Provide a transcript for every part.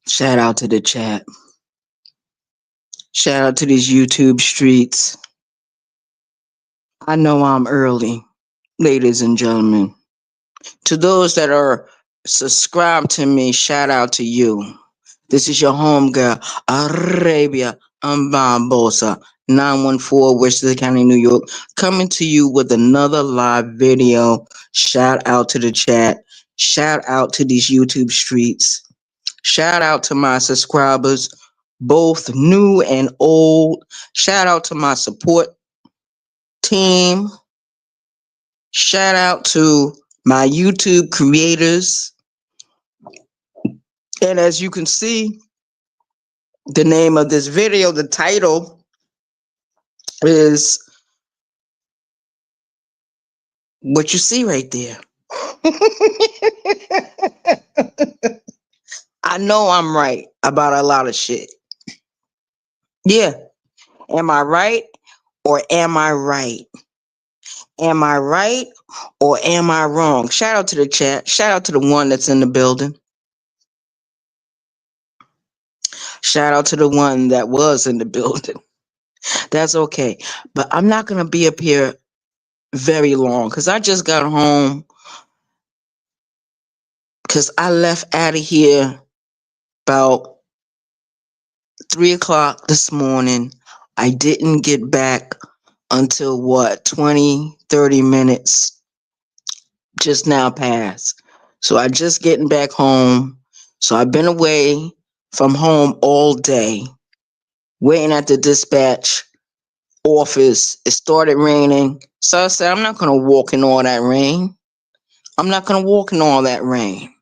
Shout out to the chat. Shout out to these YouTube streets. I know I'm early, ladies and gentlemen. To those that are subscribed to me, shout out to you. This is your home girl, Arabia Ambarbosa, 914 Westchester County, New York, coming to you with another live video. Shout out to the chat. Shout out to these YouTube streets. Shout out to my subscribers, both new and old. Shout out to my support team. Shout out to my YouTube creators. And as you can see, the name of this video, the title is what you see right there. I know I'm right about a lot of shit. Yeah. Am I right or am I right? Am I right or am I wrong? Shout out to the chat. Shout out to the one that's in the building. Shout out to the one that was in the building. That's okay. But I'm not going to be up here very long because I just got home because I left out of here about 3 o'clock this morning. I didn't get back until what, 20, 30 minutes just now passed. So I just getting back home. So I've been away from home all day, waiting at the dispatch office. It started raining. So I said, I'm not going to walk in all that rain. I'm not going to walk in all that rain.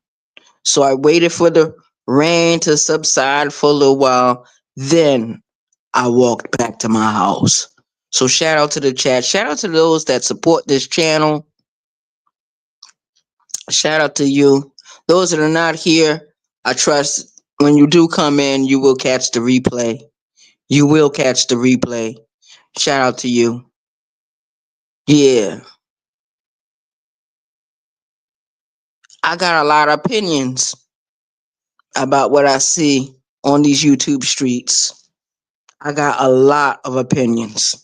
So I waited for the rain to subside for a little while. Then I walked back to my house. So shout out to the chat. Shout out to those that support this channel. Shout out to you. Those that are not here, I trust when you do come in, you will catch the replay. You will catch the replay. Shout out to you. Yeah. I got a lot of opinions about what I see on these YouTube streets. I got a lot of opinions.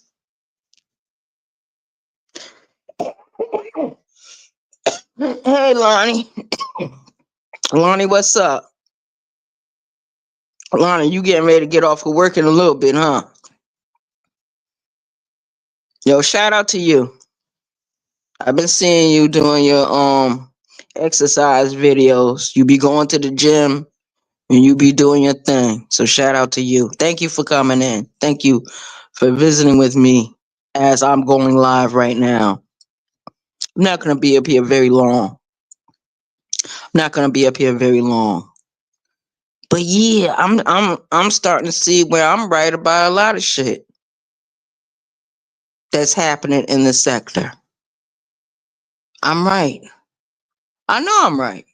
Hey, Lonnie. Lonnie, what's up? Lonnie, you getting ready to get off of work in a little bit, huh? Yo, shout out to you. I've been seeing you doing your exercise videos. You be going to the gym and you be doing your thing. So shout out to you. Thank you for coming in. Thank you for visiting with me as I'm going live right now. I'm not gonna be up here very long. I'm not gonna be up here very long. But yeah, I'm starting to see where I'm right about a lot of shit that's happening in the sector. I'm right. I know I'm right.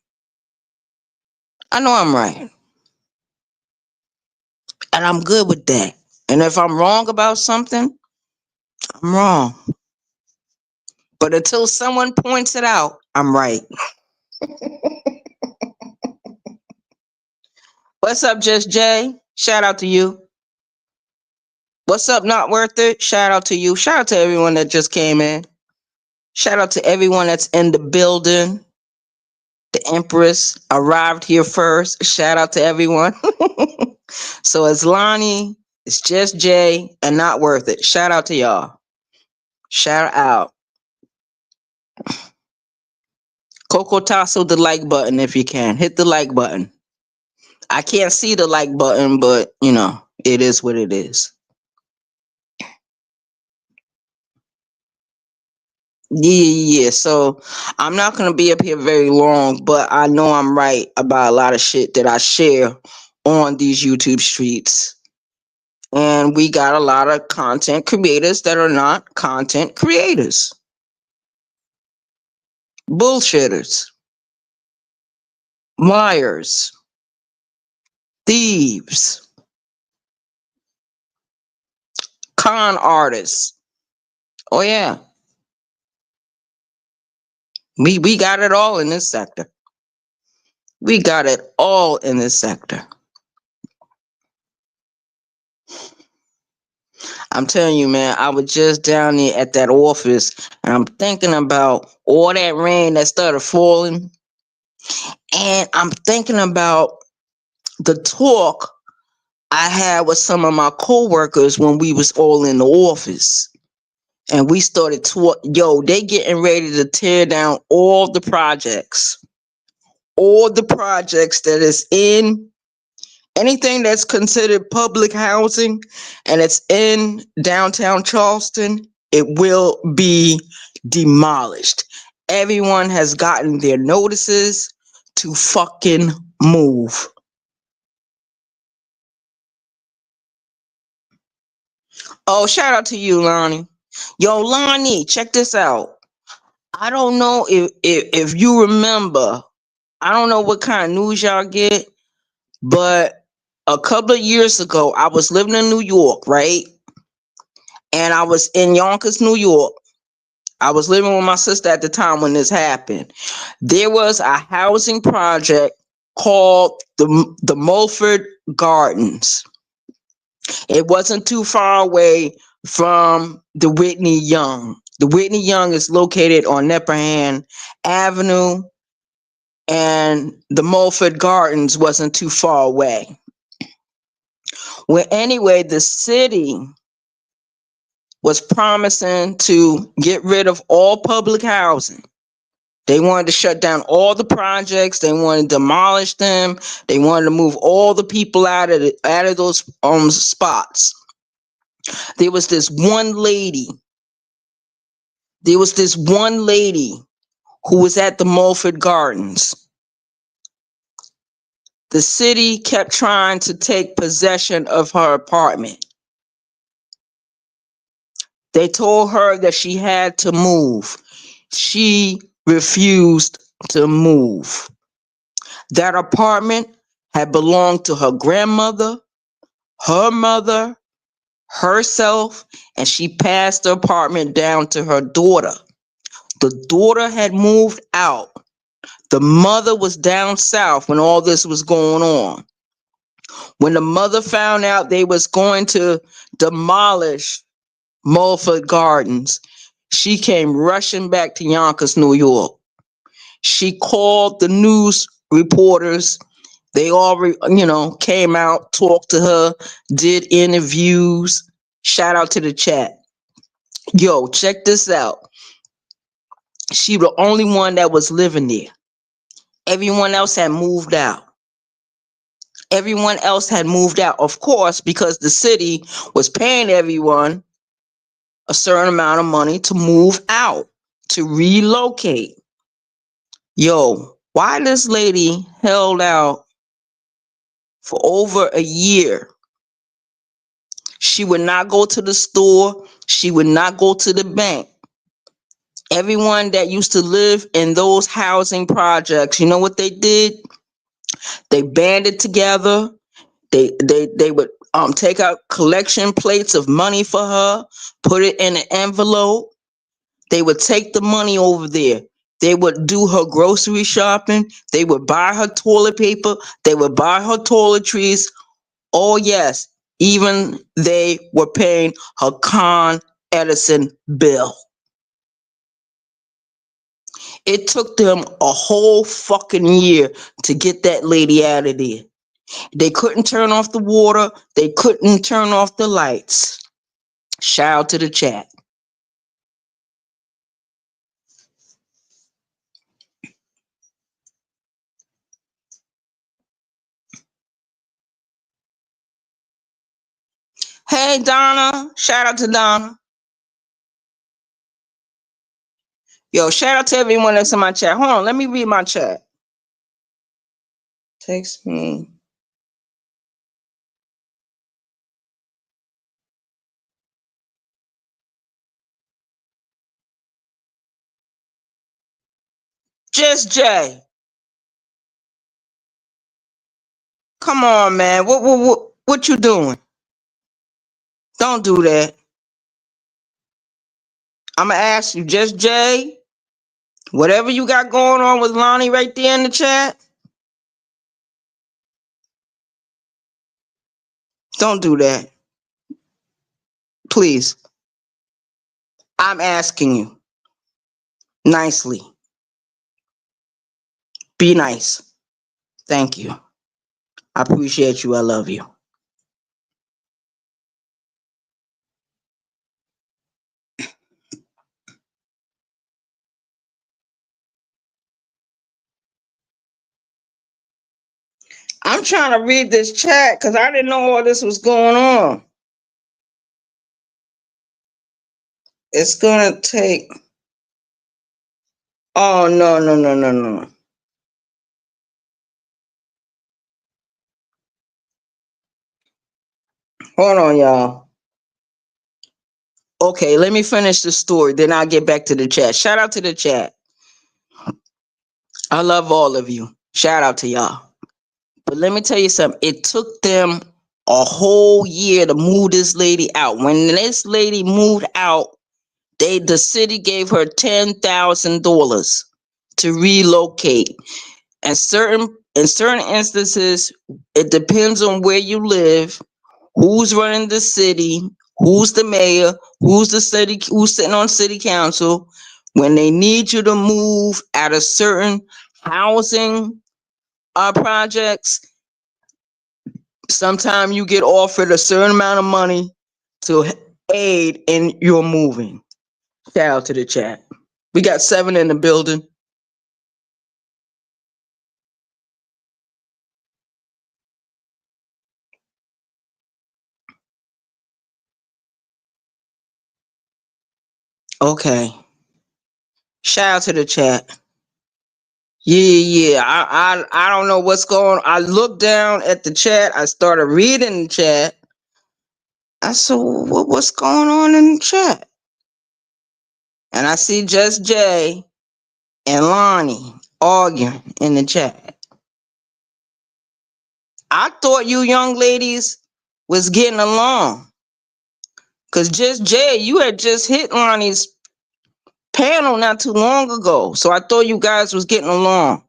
I know I'm right. And I'm good with that. And if I'm wrong about something, I'm wrong. But until someone points it out, I'm right. What's up, Just Jay? Shout out to you. What's up, Not Worth It? Shout out to you. Shout out to everyone that just came in. Shout out to everyone that's in the building. The Empress arrived here first. Shout out to everyone. So it's Lonnie, it's Just Jay, and Not Worth It. Shout out to y'all. Shout out. Coco Tasso the like button if you can. Hit the like button. I can't see the like button, but you know, it is what it is. Yeah. So I'm not gonna be up here very long, but I know I'm right about a lot of shit that I share on these YouTube streets. And we got a lot of content creators that are not content creators. Bullshitters. Liars. Thieves. Con artists. Oh yeah. We got it all in this sector. We got it all in this sector. I'm telling you, man, I was just down there at that office and I'm thinking about all that rain that started falling. And I'm thinking about the talk I had with some of my coworkers when we was all in the office. And we started they getting ready to tear down all the projects that is in anything that's considered public housing and it's in downtown Charleston, it will be demolished. Everyone has gotten their notices to fucking move. Oh, shout out to you, Lonnie. Yo, Lonnie, check this out. I don't know if you remember, I don't know what kind of news y'all get, but a couple of years ago, I was living in New York, right? And I was in Yonkers, New York. I was living with my sister at the time when this happened. There was a housing project called the Mulford Gardens. It wasn't too far away from the Whitney Young. The Whitney Young is located on Nepperhan Avenue, and the Mulford Gardens wasn't too far away. Well, anyway, the city was promising to get rid of all public housing. They wanted to shut down all the projects. They wanted to demolish them. They wanted to move all the people out of those spots. There was this one lady. There was this one lady who was at the Mulford Gardens. The city kept trying to take possession of her apartment. They told her that she had to move. She refused to move. That apartment had belonged to her grandmother, her mother, herself, and she passed the apartment down to her daughter. The daughter had moved out. The mother was down south when all this was going on. When the mother found out they was going to demolish Mulford Gardens, she came rushing back to Yonkers, New York. She called the news reporters. They all, came out, talked to her, did interviews. Shout out to the chat. Yo, check this out. She the only one that was living there. Everyone else had moved out. Everyone else had moved out, of course, because the city was paying everyone a certain amount of money to move out, to relocate. Yo, why this lady held out for over a year? She would not go to the store. She would not go to the bank. Everyone that used to live in those housing projects, you know what they did? They banded together. They would take out collection plates of money for her, put it in an envelope. They would take the money over there. They would do her grocery shopping. They would buy her toilet paper. They would buy her toiletries. Oh yes, even they were paying her Con Edison bill. It took them a whole fucking year to get that lady out of there. They couldn't turn off the water. They couldn't turn off the lights. Shout out to the chat. Hey, Donna. Shout out to Donna. Yo, shout out to everyone that's in my chat. Hold on, let me read my chat. Text me. Just Jay. Come on, man. What you doing? Don't do that. I'ma ask you, Just Jay. Whatever you got going on with Lonnie right there in the chat, don't do that. Please, I'm asking you nicely. Be nice. Thank you. I appreciate you. I love you. I'm trying to read this chat because I didn't know all this was going on. It's gonna take. Oh no no no no no. Hold on, y'all. Okay, let me finish the story. Then I'll get back to the chat. Shout out to the chat. I love all of you. Shout out to y'all. But let me tell you something. It took them a whole year to move this lady out. When this lady moved out, the city gave her $10,000 to relocate. And certain instances, it depends on where you live, who's running the city, who's the mayor, who's sitting on city council. When they need you to move at a certain housing projects, sometimes you get offered a certain amount of money to aid in your moving. Shout out to the chat. We got 7 in the building. Okay. Shout out to the chat. Yeah. I don't know what's going on. I looked down at the chat. I started reading the chat. I said, what's going on in the chat? And I see Just Jay and Lonnie arguing in the chat. I thought you young ladies was getting along. Cause Just Jay, you had just hit Lonnie's panel not too long ago. So I thought you guys was getting along.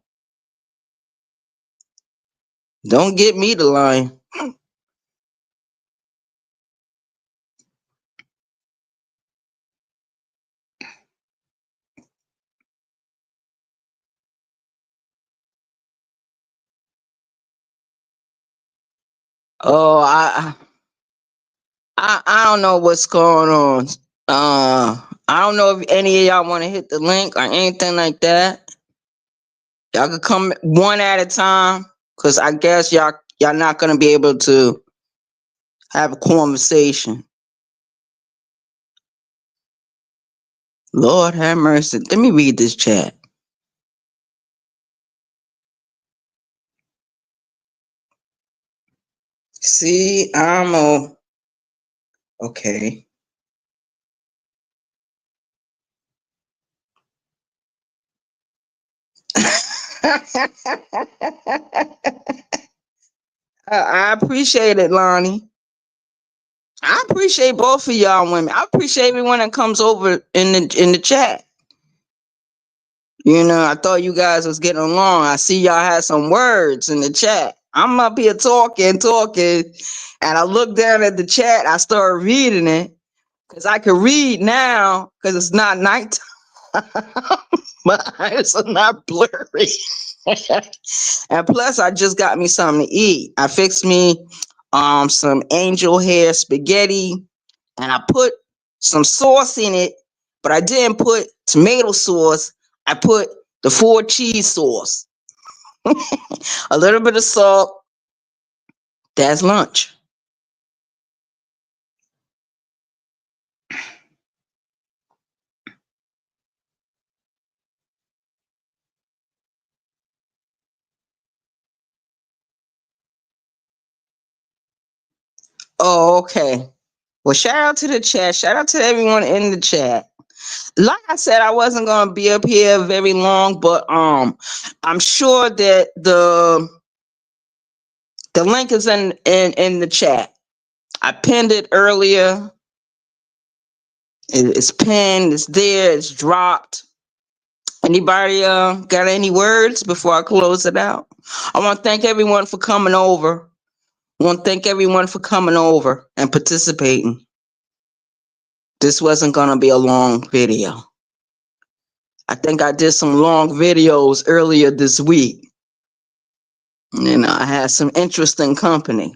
Don't get me to line. Oh, I don't know what's going on. I don't know if any of y'all want to hit the link or anything like that. Y'all could come one at a time, cause I guess y'all not gonna be able to have a conversation. Lord have mercy. Let me read this chat. See, okay. I appreciate it, Lonnie. I appreciate both of y'all women. I appreciate everyone that comes over in the chat. You know, I thought you guys was getting along. I see y'all had some words in the chat. I'm up here talking, and I look down at the chat. I started reading it because I can read now because it's not nighttime. My eyes are not blurry. And plus, I just got me something to eat. I fixed me some angel hair spaghetti, and I put some sauce in it, but I didn't put tomato sauce. I put the 4 cheese sauce, a little bit of salt. That's lunch. Oh, okay. Well, shout out to the chat. Shout out to everyone in the chat. Like I said, I wasn't gonna be up here very long, but I'm sure that the link is in the chat. I pinned it earlier. It's pinned. It's there. It's dropped. Anybody got any words before I close it out? I want to thank everyone for coming over. I want to thank everyone for coming over and participating. This wasn't gonna be a long video. I think I did some long videos earlier this week. You know, I had some interesting company.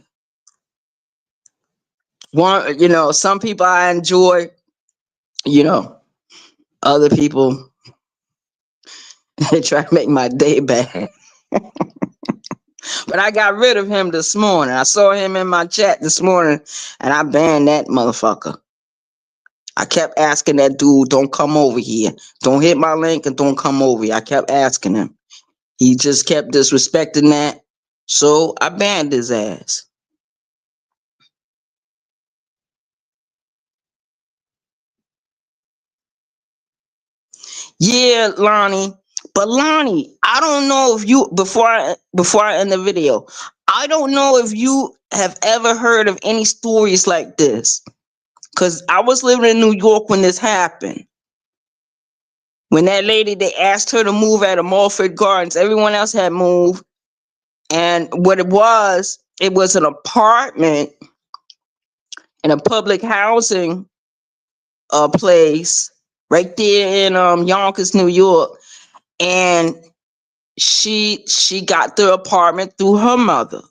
One, you know, some people I enjoy, you know, other people they try to make my day bad. But I got rid of him this morning. I saw him in my chat this morning and I banned that motherfucker. I kept asking that dude, don't come over here. Don't hit my link and don't come over here. I kept asking him. He just kept disrespecting that. So I banned his ass. Yeah, Lonnie. But Lonnie, I don't know if you before I end the video, I don't know if you have ever heard of any stories like this. Cause I was living in New York when this happened. When that lady they asked her to move out of Mulford Gardens, everyone else had moved. And what it was an apartment in a public housing place right there in Yonkers, New York. And she got the apartment through her mother.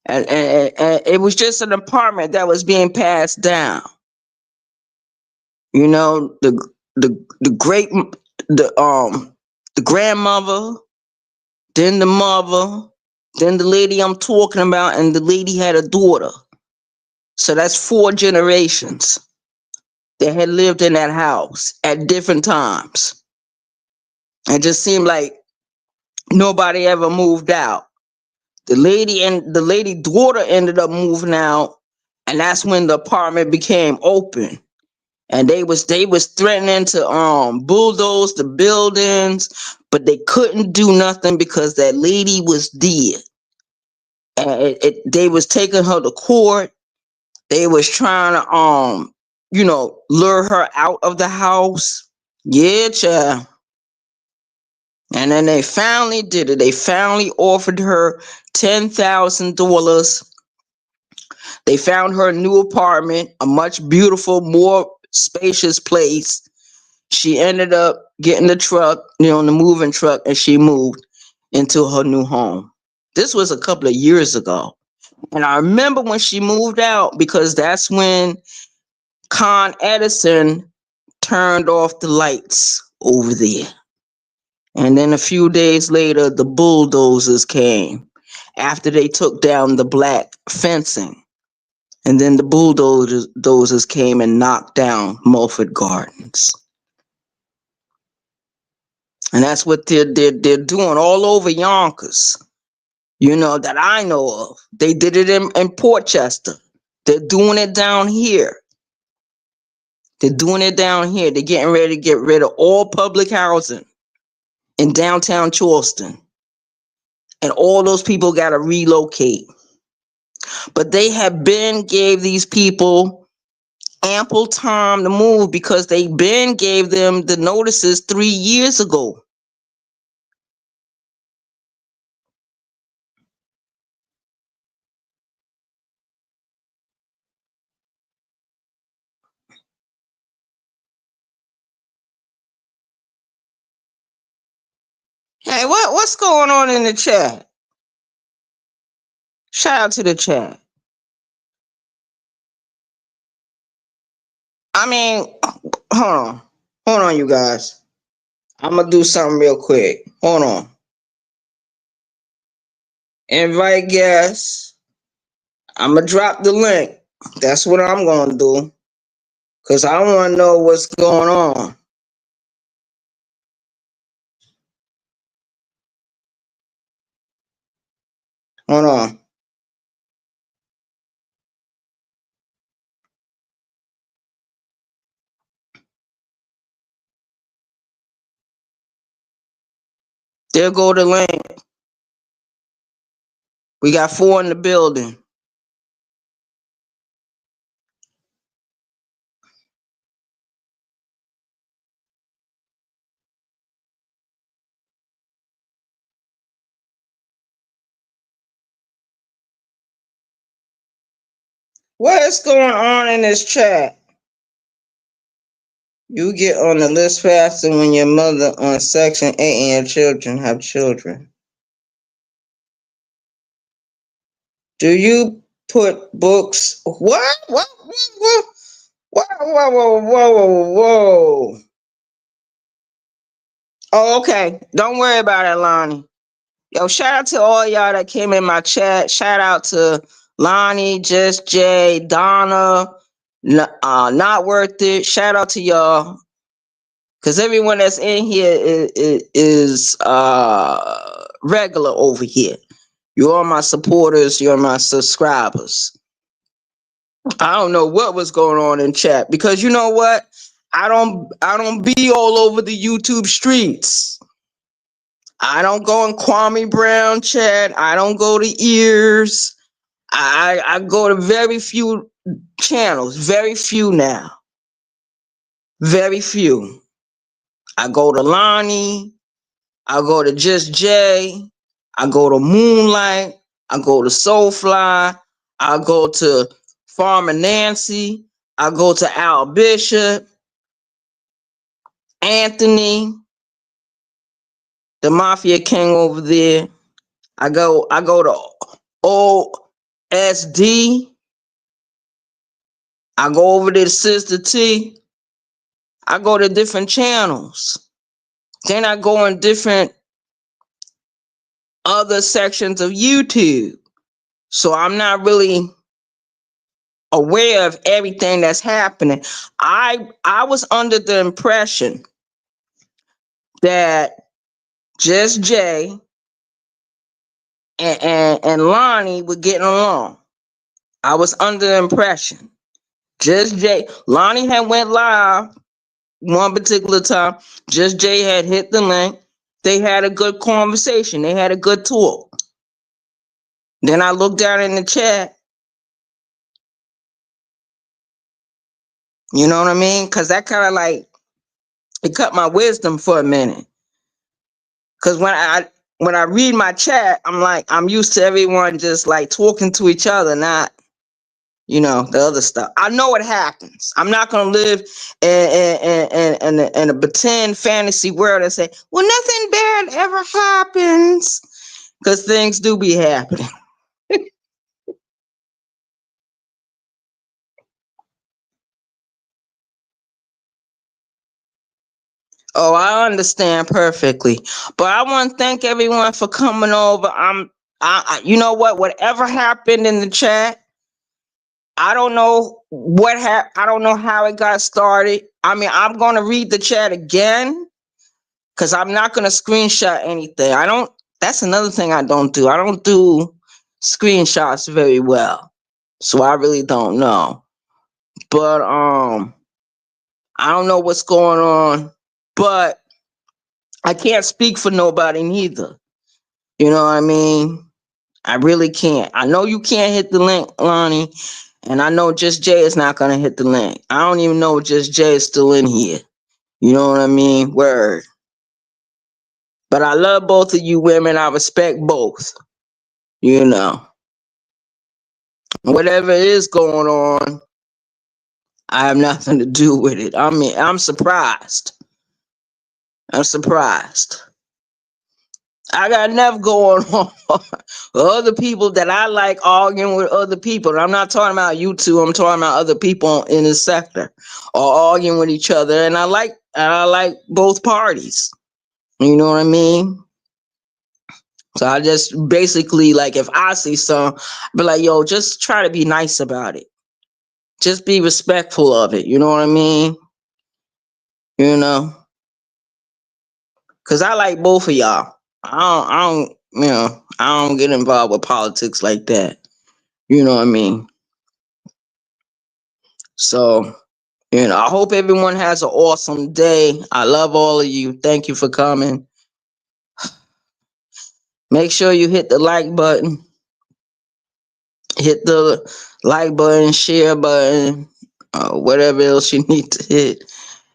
And it was just an apartment that was being passed down. You know, the great the grandmother, then the mother, then the lady I'm talking about, and the lady had a daughter. So that's 4 generations that had lived in that house at different times. It just seemed like nobody ever moved out. The lady daughter ended up moving out, and that's when the apartment became open. And they was threatening to bulldoze the buildings, but they couldn't do nothing because that lady was dead. And they was taking her to court. They was trying to lure her out of the house. Yeah, child. And then they finally did it. They finally offered her $10,000. They found her a new apartment, a much beautiful, more spacious place. She ended up getting the truck, the moving truck, and she moved into her new home. This was a couple of years ago. And I remember when she moved out because that's when Con Edison turned off the lights over there. And then a few days later, the bulldozers came after they took down the black fencing. And then the bulldozers came and knocked down Mulford Gardens. And that's what they're doing all over Yonkers, that I know of. They did it in Portchester. They're doing it down here. They're doing it down here. They're getting ready to get rid of all public housing in downtown Charleston. And all those people got to relocate. But they have been gave these people ample time to move because they been gave them the notices 3 years ago. Hey, what's going on in the chat? Shout out to the chat. I mean, hold on, you guys. I'm gonna do something real quick. Hold on. Invite guests. I'm gonna drop the link. That's what I'm gonna do. Cause I want to know what's going on. Hold on. There go the link. We got 4 in the building. What is going on in this chat? You get on the list faster when your mother on Section 8 and your children have children. Do you put books? What? What? What? What? Whoa, whoa, whoa, whoa, whoa. Oh, okay. Don't worry about it, Lonnie. Yo, shout out to all y'all that came in my chat. Shout out to Lonnie, Just Jay, Donna, Not Worth It. Shout out to y'all. Because everyone that's in here is regular over here. You're my supporters. You're my subscribers. I don't know what was going on in chat because you know what? I don't be all over the YouTube streets. I don't go in Kwame Brown chat. I don't go to Ears. I go to very few channels. Very few now. Very few. I go to Lonnie. I go to Just Jay. I go to Moonlight. I go to Soulfly. I go to Farmer Nancy. I go to Al Bishop, Anthony, the Mafia King over there. I go to OSD. I go over to Sister T. I go to different channels. Then I go in different other sections of YouTube. So I'm not really aware of everything that's happening. I was under the impression that Just Jay and Lonnie were getting along. I was under the impression. Just Jay, Lonnie had went live one particular time. Just Jay had hit the link. They had a good conversation. They had a good talk. Then I looked down in the chat. You know what I mean? Because that kind of like, it cut my wisdom for a minute. Because when I read my chat, I'm used to everyone just like talking to each other, not, you know, the other stuff. I know it happens. I'm not gonna live in a pretend fantasy world and say, well, nothing bad ever happens, because things do be happening. Oh, I understand perfectly. But I want to thank everyone for coming over. You know what? Whatever happened in the chat, I don't know I don't know how it got started. I mean, I'm going to read the chat again because I'm not going to screenshot anything. That's another thing I don't do. I don't do screenshots very well. So I really don't know. But I don't know what's going on, but I can't speak for nobody neither. You know what I mean? I really can't. I know you can't hit the link, Lonnie, and I know Just Jay is not gonna hit the link. I don't even know if Just Jay is still in here. You know what I mean? Word. But I love both of you women. I respect both. You know. Whatever is going on, I have nothing to do with it. I mean, I'm surprised. I'm surprised. I got enough going on. Other people that I like arguing with other people. I'm not talking about you two. I'm talking about other people in the sector or arguing with each other. And I like both parties. You know what I mean? So I just basically, like, if I see some, be like, yo, just try to be nice about it. Just be respectful of it. You know what I mean? You know? Because I like both of y'all. I don't get involved with politics like that. You know what I mean? So, you know, I hope everyone has an awesome day. I love all of you. Thank you for coming. Make sure you hit the like button. Hit the like button, share button, whatever else you need to hit.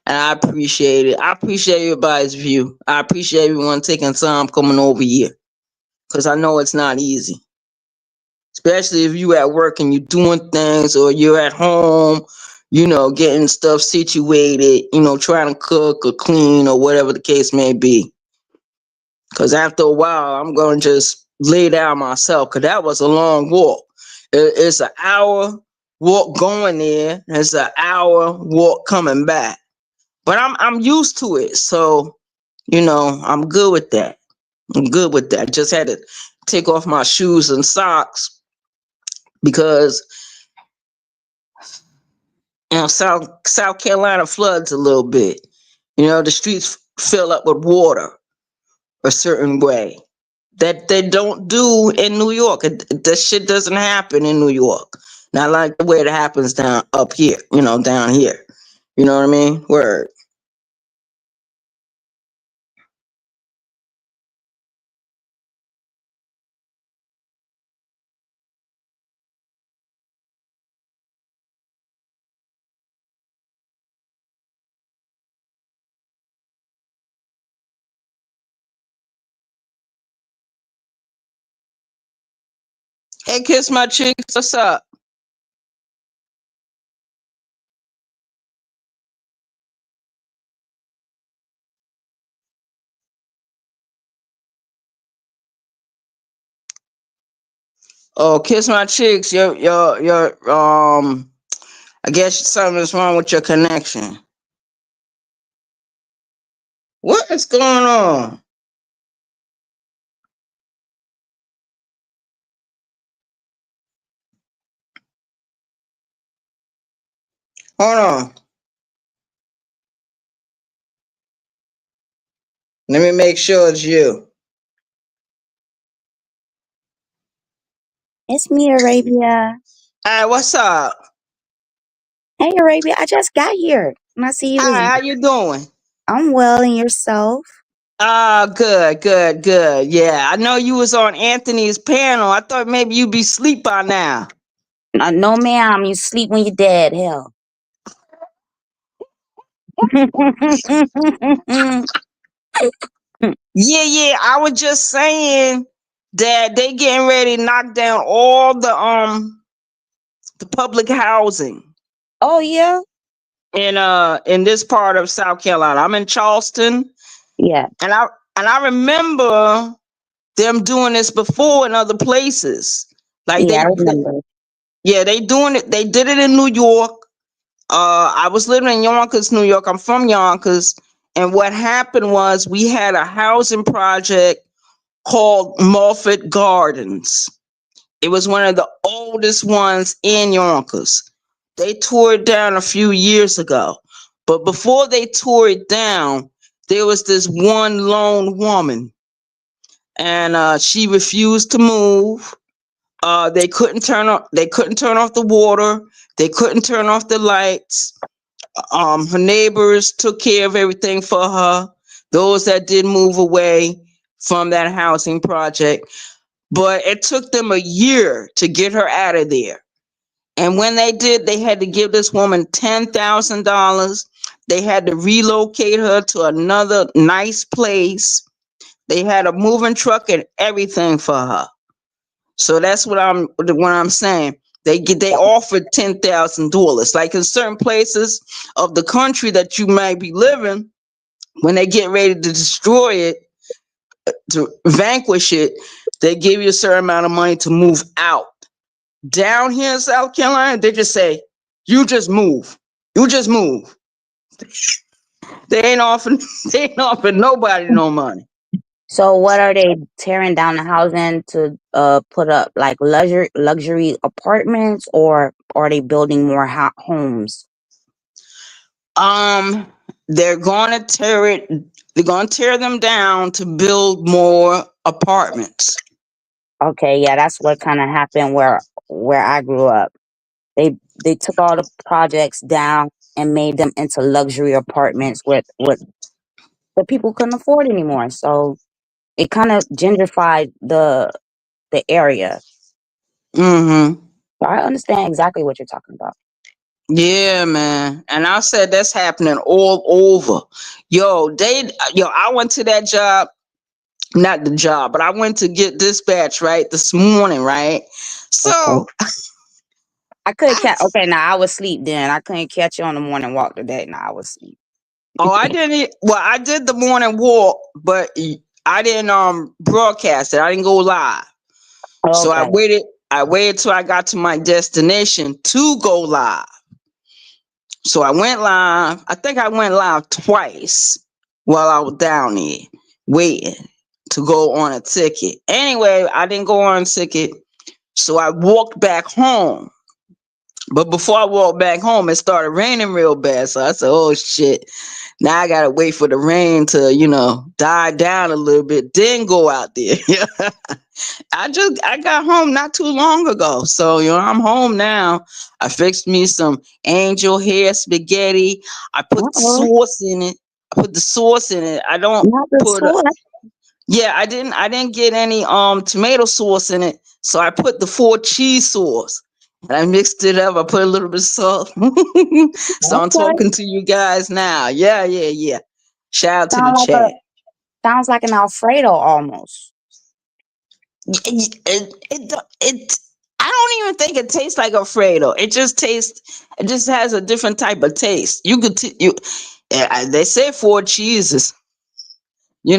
And I appreciate it. I appreciate everybody's view. I appreciate everyone taking time coming over here. Because I know it's not easy. Especially if you at work and you're doing things, or you're at home, getting stuff situated, trying to cook or clean or whatever the case may be. Because after a while, I'm going to just lay down myself because that was a long walk. It's an hour walk going there, it's an hour walk coming back. But I'm used to it. So, I'm good with that. I'm good with that. Just had to take off my shoes and socks because South Carolina floods a little bit. The streets fill up with water a certain way that they don't do in New York. That shit doesn't happen in New York. Not like the way it happens down up here, down here. You know what I mean? Word. Hey, Kiss My Cheeks, what's up? Oh, Kiss My Cheeks, your I guess something's wrong with your connection. What is going on? Hold on. Let me make sure it's you. It's me, Arabia. Hi, what's up? Hey, Arabia, I just got here and I see you was. Hi, how you doing? I'm well, and yourself? Ah, good, good, good. Yeah, I know you was on Anthony's panel. I thought maybe you'd be asleep by now. No, ma'am. You sleep when you're dead. Hell. Yeah, yeah. I was just saying that they getting ready to knock down all the public housing Oh yeah, in this part of South Carolina. I'm in Charleston, yeah, and I remember them doing this before in other places. Like yeah. I remember. yeah, they doing it. They did it in New York. I was living in Yonkers, New York. I'm from Yonkers, and what happened was we had a housing project called Moffett Gardens. It was one of the oldest ones in Yonkers. They tore it down a few years ago, but before they tore it down, there was this one lone woman, and she refused to move. They couldn't turn off the water. They couldn't turn off the lights. Her neighbors took care of everything for her. Those that did move away from that housing project, but it took them a year to get her out of there. And when they did, they had to give this woman $10,000. They had to relocate her to another nice place. They had a moving truck and everything for her. So that's what I'm saying. They offered $10,000. Like in certain places of the country that you might be living, when they get ready to destroy it, to vanquish it, they give you a certain amount of money to move out. Down here in South Carolina, they just say, "You just move. You just move." They ain't offering they ain't offering nobody no money. So, what are they tearing down the housing to put up like luxury apartments, or are they building more homes? Um, they're gonna tear it. They're gonna tear them down to build more apartments. Okay, yeah, that's what kind of happened where I grew up. They took all the projects down and made them into luxury apartments with that people couldn't afford anymore. So it kind of gentrified the area. Mm-hmm. So I understand exactly what you're talking about. Yeah, man. And I said that's happening all over. I went to that job, not the job, but I went to get dispatch, right, this morning, right? Okay. So I couldn't I, catch. Okay, now I was asleep. Then I couldn't catch you on the morning walk today. Now I was asleep. oh, I didn't. Well, I did the morning walk, but I didn't broadcast it. I didn't go live. So I Okay. waited. I waited till I got to my destination to go live. So I went live. I think I went live twice while I was down there waiting to go on a ticket. Anyway, I didn't go on a ticket. So I walked back home. But before I walked back home, it started raining real bad. So I said, oh shit. Now I gotta wait for the rain to, die down a little bit, then go out there. I got home not too long ago. So, I'm home now. I fixed me some angel hair spaghetti. I put the Uh-oh. sauce in it. I put the sauce in it. I don't Not the put sauce. yeah, I didn't get any tomato sauce in it. So I put the 4 cheese sauce. And I mixed it up. I put a little bit of salt. So I'm Okay. talking to you guys now. Yeah, yeah, yeah. Shout out to the Sound like a chat. sounds like an Alfredo almost. It I don't even think it tastes like Alfredo. It just has a different type of taste. You could they say 4 cheeses.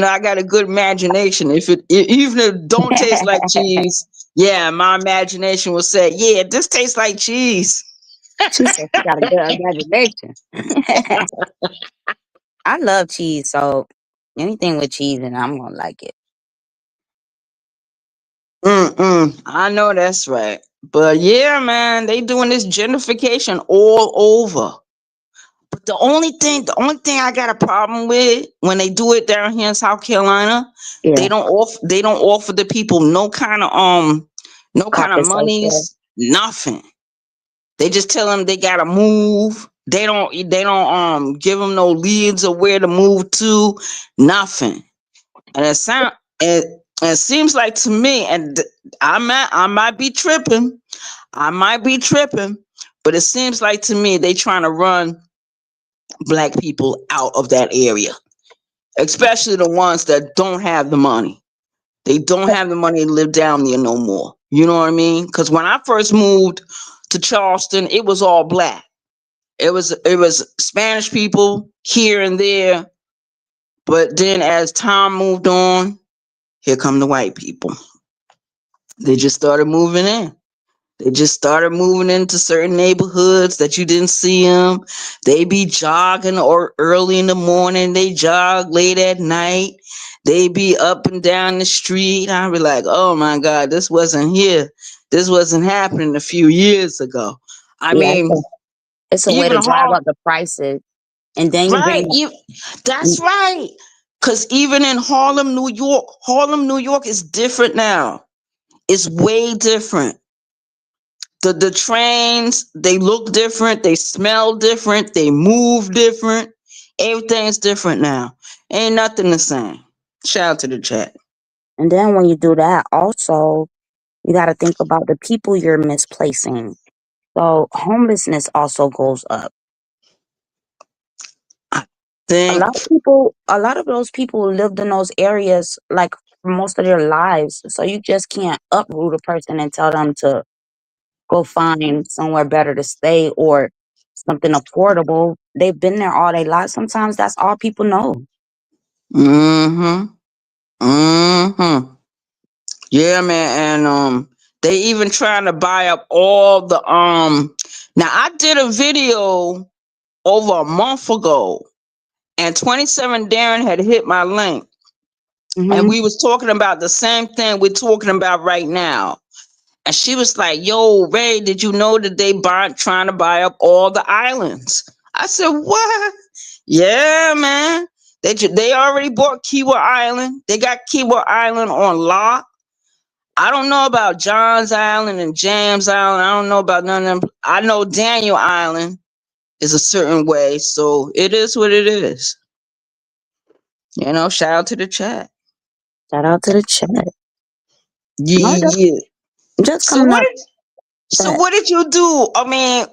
I got a good imagination. Even if it don't taste like cheese, yeah, my imagination will say, yeah, this tastes like cheese. She said she got a good imagination. I love cheese, so anything with cheese in it, I'm gonna like it. I know that's right. But yeah, man, they doing this gentrification all over. But the only thing I got a problem with when they do it down here in South Carolina, Yeah, they don't offer the people no kind of compensation. monies, nothing. They just tell them they gotta move. They don't give them no leads of where to move to, nothing. And it seems like to me, and I might be tripping, but it seems like to me they trying to run black people out of that area, especially the ones that don't have the money. They don't have the money to live down there no more. You know what I mean? Because when I first moved to Charleston, it was all black. It was Spanish people here and there, but then as time moved on, here come the white people. They just started moving in. They just started moving into certain neighborhoods that you didn't see them. They be jogging or early in the morning. They jog late at night. They be up and down the street. I be like, oh my God, this wasn't here. This wasn't happening a few years ago. I Yeah, mean, it's a way even to drive Harlem, up the prices, and then you right? bring. That's right. Cause even in Harlem, New York is different now. It's way different. The trains, they look different, they smell different, they move different. Everything's different now. Ain't nothing the same. Shout out to the chat. And then when you do that, also you got to think about the people you're misplacing. So homelessness also goes up. I A think lot of people, a lot of those people lived in those areas like for most of their lives. So you just can't uproot a person and tell them to go find somewhere better to stay or something affordable. They've been there all their lives. Sometimes that's all people know. mm-hmm. Mm-hmm. Yeah, man. And they even trying to buy up all the now I did a video over a month ago and 27 Darren had hit my link and Hmm. we was talking about the same thing we're talking about right now. And she was like, yo, Ray, did you know that trying to buy up all the islands? I said, what? Yeah, man. They already bought Kiwa Island. They got Kiwa Island on lock. I don't know about John's Island and James Island. I don't know about none of them. I know Daniel Island is a certain way. So it is what it is. Shout out to the chat. Shout out to the chat. No, Yeah. just So coming what up did so that. what did you do? I mean,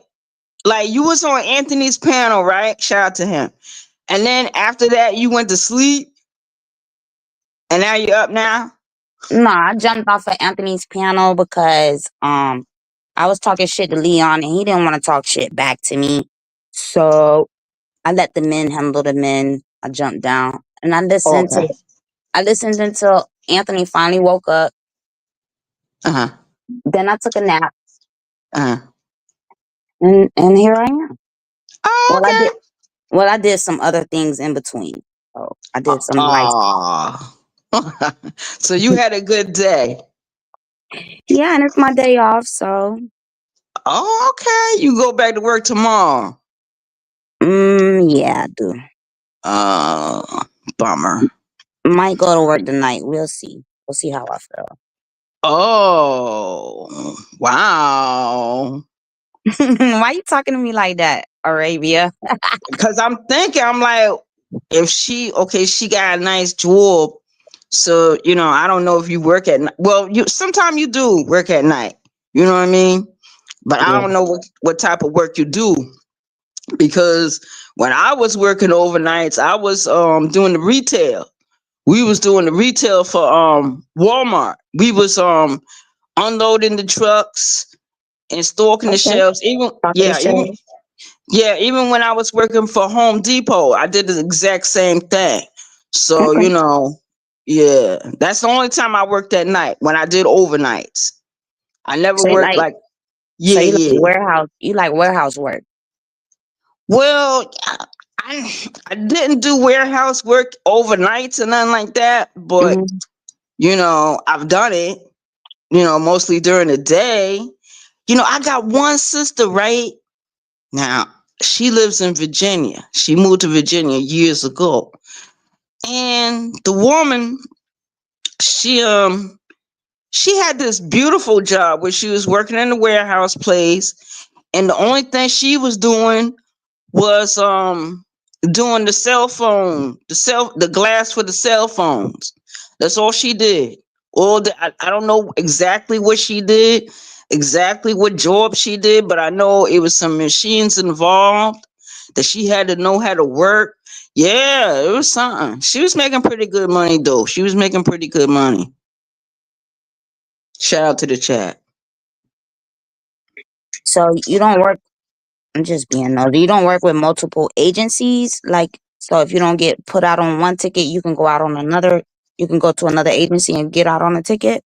like you was on Anthony's panel, right? Shout out to him. And then after that, you went to sleep, and now you're up now. No, I jumped off of Anthony's panel because I was talking shit to Leon, and he didn't want to talk shit back to me. So I let the men handle the men. I jumped down and Okay. I listened until Anthony finally woke up. Uh-huh. Then I took a nap, Uh-huh. and here I am. Oh, Well, I did. okay. Well, I did some other things in between. So I did some life. Oh. So you had a good day. Yeah, and it's my day off, so Oh, okay. You go back to work tomorrow. yeah, I do. Uh, Bummer. Might go to work tonight. We'll see. We'll see how I feel. Oh, wow. Why you talking to me like that, Arabia? Because I'm thinking, I'm like, if she, okay, she got a nice job. So, I don't know if you work at night. Well, sometimes you do work at night. You know what I mean? But I Yeah. don't know what type of work you do, because when I was working overnights, I was doing the retail. We was doing the retail for Walmart. We was unloading the trucks and stocking the Okay. shelves. Even Talking to yeah, even Shay. yeah, even when I was working for Home Depot, I did the exact same thing. So, Okay. yeah, that's the only time I worked at night, when I did overnights. I never So you worked like like, so yeah, you like yeah. warehouse. You like warehouse work. Well, I didn't do warehouse work overnights and nothing like that, but Hmm. I've done it, mostly during the day. I got one sister, right? Now, she lives in Virginia. She moved to Virginia years ago. And the woman, she she had this beautiful job where she was working in the warehouse place, and the only thing she was doing was doing the glass for the cell phones. That's all she did. I don't know exactly what she did, exactly what job she did, but I know it was some machines involved that she had to know how to work. Yeah, it was something. She was making pretty good money though. She was making pretty good money. Shout out to the chat. So you don't work. I'm just being nosy. You don't work with multiple agencies, like so. If you don't get put out on one ticket, you can go out on another. You can go to another agency and get out on a ticket.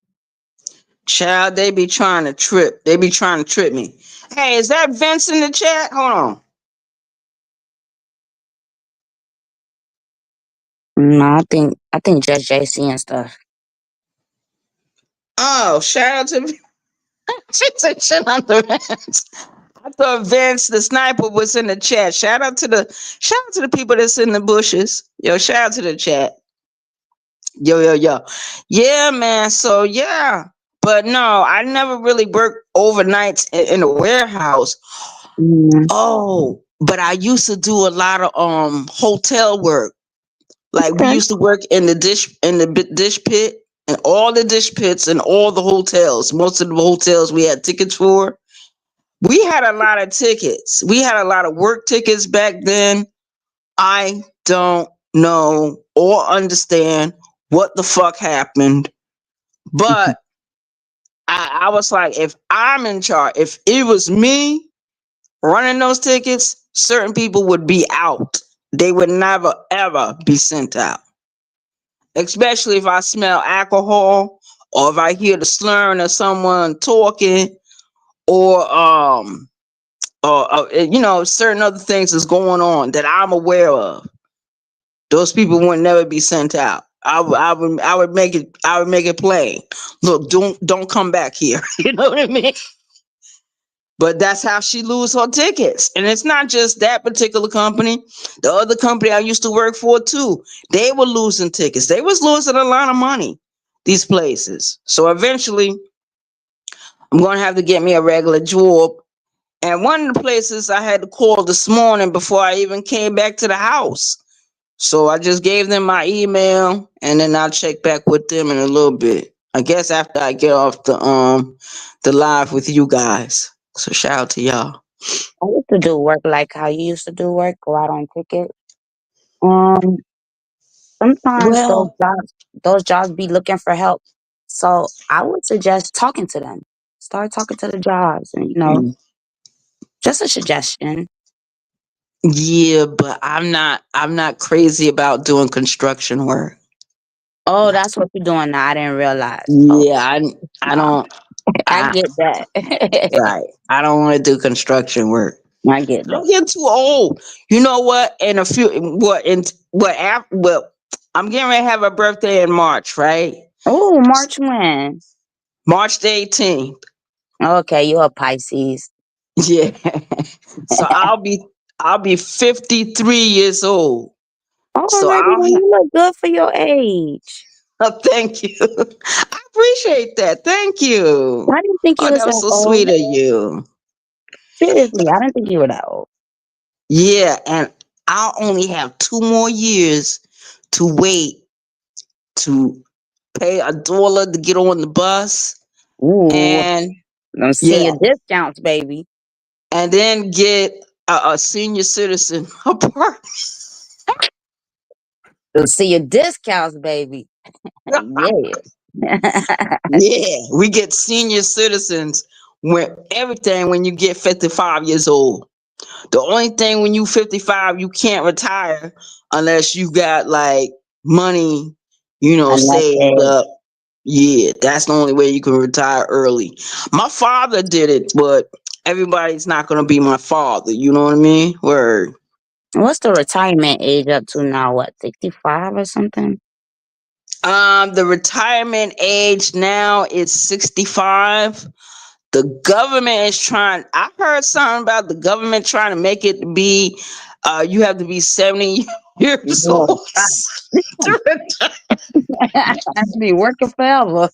Child, they be trying to trip. They be trying to trip me. Hey, is that Vince in the chat? Hold on. No, I think just JC and stuff. Oh, shout out to she said shit on the Vince. I thought Vince the sniper was in the chat. Shout out to the people that's in the bushes. Yo, shout out to the chat. Yo, yo, yo. Yeah, man. So yeah. But no, I never really worked overnights in a warehouse. Mm, Oh, but I used to do a lot of hotel work. Like we okay. used to work in the dish pit, and all the dish pits and all the hotels. Most of the hotels we had tickets for. We had a lot of tickets. We had a lot of work tickets back then. I don't know or understand what the fuck happened, but I was like, if I'm in charge, if it was me running those tickets, certain people would be out. They would never ever be sent out. Especially if I smell alcohol, or if I hear the slurring of someone talking, or certain other things is going on that I'm aware of. Those people would never be sent out. I would make it plain. Look, don't come back here. You know what I mean? But that's how she lose her tickets. And it's not just that particular company. The other company I used to work for too, they were losing tickets. They was losing a lot of money, these places. So eventually I'm going to have to get me a regular job. And one of the places I had to call this morning before I even came back to the house. So I just gave them my email, and then I'll check back with them in a little bit. I guess after I get off the live with you guys. So shout out to y'all. I used to do work like how you used to do work. Go out on ticket. Um, sometimes Well, those jobs be looking for help. So I would suggest talking to them. Start talking to the jobs, and just a suggestion. Yeah, but I'm not crazy about doing construction work. Oh, that's what you're doing now. I didn't realize. Oh, Yeah, I no, don't I I get that. right. I don't want to do construction work. I get I'm that. getting too old. You know what? In a few what after well, I'm getting ready to have a birthday in March, right? Oh, March when? March the 18th. Okay, you're a Pisces. Yeah. So I'll be 53 years old. So Already, I'll well, you look good for your age. thank you. I appreciate that. Thank you. I didn't think you Oh, was that was that so old. sweet of you. Seriously, I didn't think you were that old. Yeah, and I'll only have 2 more years to wait to pay $1 to get on the bus, Ooh, and them yeah, senior discounts, baby. and then get a senior citizen apartment. Them senior discounts, baby. Yeah. Yeah, we get senior citizens when everything when you get 55 years old. The only thing when you 55, you can't retire unless you got like money, And that's saved it. up. Yeah, that's the only way you can retire early. My father did it, but everybody's not gonna be my father. You know what I mean? Word. What's the retirement age up to now? What, 65 or something? The retirement age now is 65. The government is trying. I heard something about the government trying to make it be. You have to be 70 years Yeah. old to retire. I be working forever.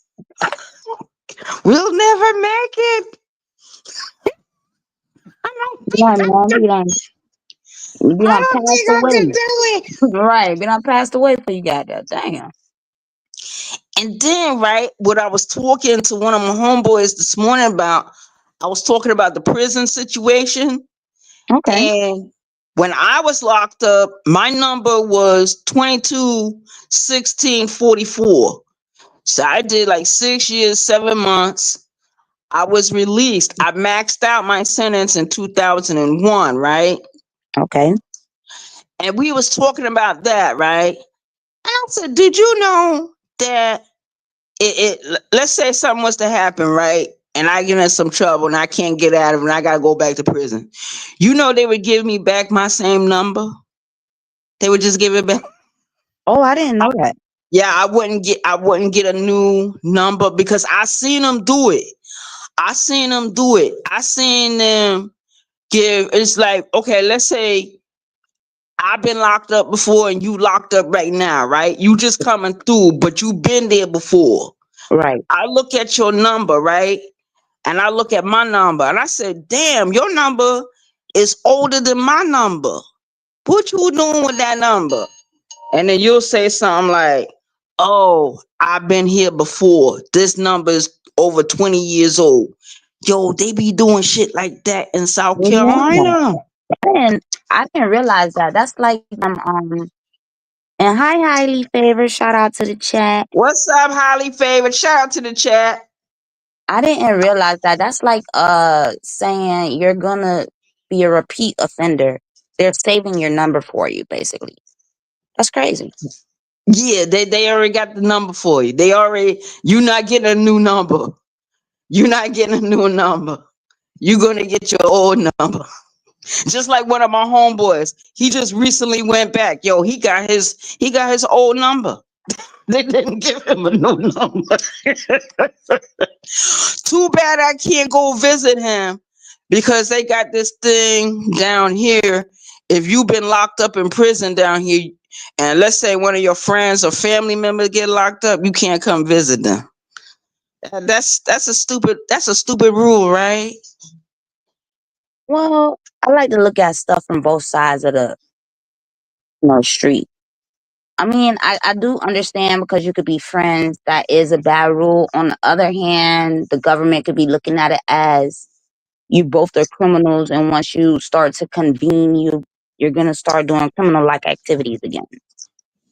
We'll never make it. I don't think Yeah, I man, can. be I done don't passed think I can away. do it. Right, be done passed away for you got that. Damn. And then, right, what I was talking to one of my homeboys this morning about, I was talking about the prison situation. Okay. And when I was locked up, my number was 22 16 44. So I did like 6 years, 7 months. I was released. I maxed out my sentence in 2001, right? Okay. And we was talking about that, right? And I said, did you know that let's say something was to happen, right? And I get in some trouble and I can't get out of it and I gotta go back to prison. You know they would give me back my same number. They would just give it back. Oh, I didn't know that. Yeah, I wouldn't get a new number because I seen them do it. I seen them do it. I seen them give. It's like, okay, let's say I've been locked up before and you locked up right now, right? You just coming through, but you been there before. Right. I look at your number, right? And I look at my number and I said, damn, your number is older than my number. What you doing with that number? And then you'll say something like, oh, I've been here before. This number is over 20 years old. Yo, they be doing shit like that in South Yeah. Carolina. And I didn't realize that. That's like and hi highly favored. Shout out to the chat. What's up, highly favored? Shout out to the chat. I didn't realize that. That's like saying you're gonna be a repeat offender. They're saving your number for you, basically. That's crazy. Yeah, they already got the number for you. You're not getting a new number. You're not getting a new number. You're gonna get your old number. Just like one of my homeboys, he just recently went back. Yo, he got his old number. They didn't give him a new number. Too bad I can't go visit him because they got this thing down here. If you've been locked up in prison down here, and let's say one of your friends or family members get locked up, you can't come visit them. That's a stupid rule, right? Well, I like to look at stuff from both sides of the street. I mean, I do understand because you could be friends. That is a bad rule. On the other hand, the government could be looking at it as you both are criminals, and once you start to convene, you're gonna start doing criminal like activities again.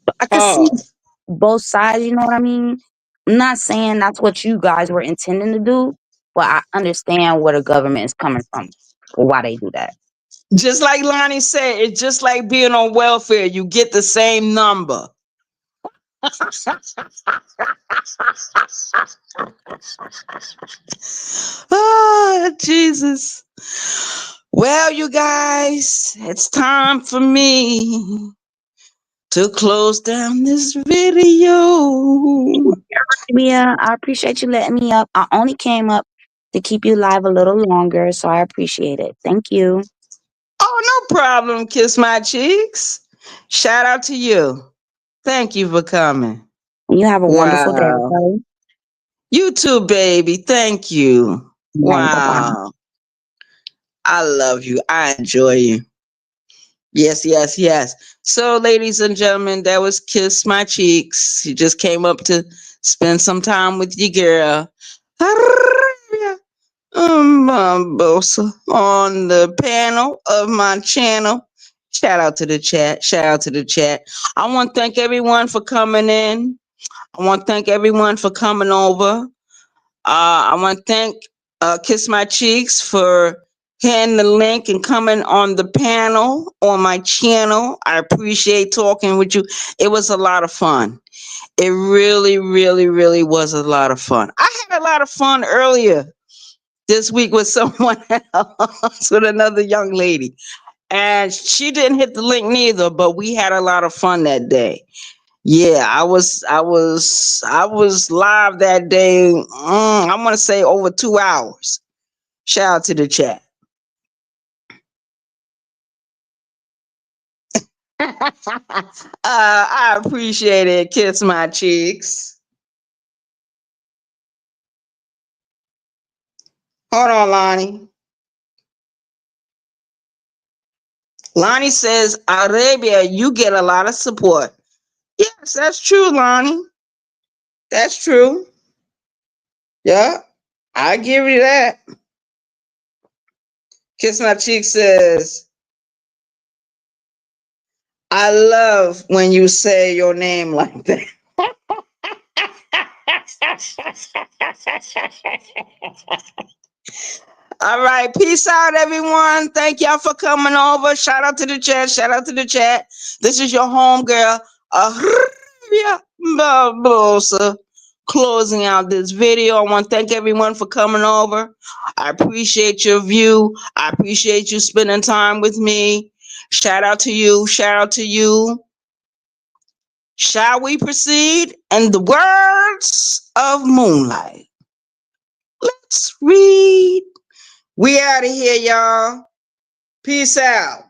But I could see Oh, both sides. You know what I mean? I'm not saying that's what you guys were intending to do, Well, I understand where the government is coming from, why they do that. Just like Lonnie said, it's just like being on welfare. You get the same number. Ah, Jesus. Well, you guys, it's time for me to close down this video. Yeah, I appreciate you letting me up. I only came up to keep you live a little longer, so I appreciate it. Thank you. Oh, no problem. Kiss my cheeks. Shout out to you. Thank you for coming. You have a wonderful day, Wow. okay? You too, baby. Thank you. All right, bye-bye. Wow. I love you. I enjoy you. Yes, yes, yes. So, ladies and gentlemen, that was Kiss My Cheeks. She just came up to spend some time with your girl. Bosa, on the panel of my channel. Shout out to the chat. Shout out to the chat. I want to thank everyone for coming in. I want to thank everyone for coming over. I want to thank Kiss My Cheeks for hitting the link and coming on the panel on my channel. I appreciate talking with you. It was a lot of fun. It really, really, really was a lot of fun. I had a lot of fun earlier this week with someone else, with another young lady. And she didn't hit the link neither, but we had a lot of fun that day. Yeah, I was live that day. I want to say over 2 hours. Shout out to the chat. I appreciate it. Kiss my cheeks. Hold on, Lonnie. Lonnie says, Arabia, you get a lot of support. Yes, that's true, Lonnie. That's true. Yeah, I give you that. Kiss my cheek says, I love when you say your name like that. All right. Peace out, everyone. Thank y'all for coming over. Shout out to the chat. Shout out to the chat. This is your home girl, Arabia Barbosa, closing out this video. I want to thank everyone for coming over. I appreciate your view. I appreciate you spending time with me. Shout out to you. Shout out to you. Shall we proceed? In the words of Moonlight, let's read. We out of here, y'all. Peace out.